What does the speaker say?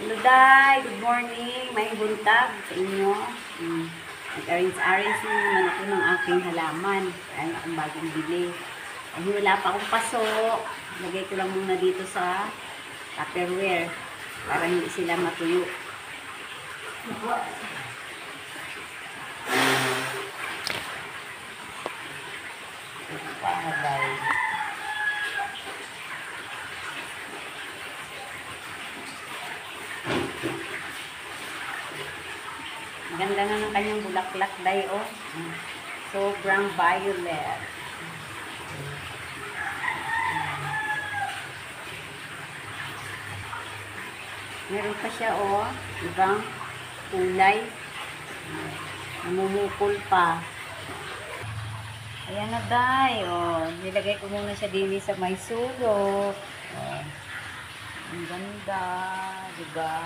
Hello, Day. Good morning. May buntag sa inyo. Nag-arrange naman ako ng aking halaman. Ay, akong bagong bili. Ay, wala pa akong paso. Lagay ko lang muna dito sa Tupperware para hindi sila matuyo. Ganda na ng kanyang bulaklak, Day, oh. Sobrang violet. Meron pa siya, oh. Ibang kulay. Namumukol pa. Ayan na, Day, oh. Nilagay ko muna siya din sa may sulok. Oh. Ang ganda, diba?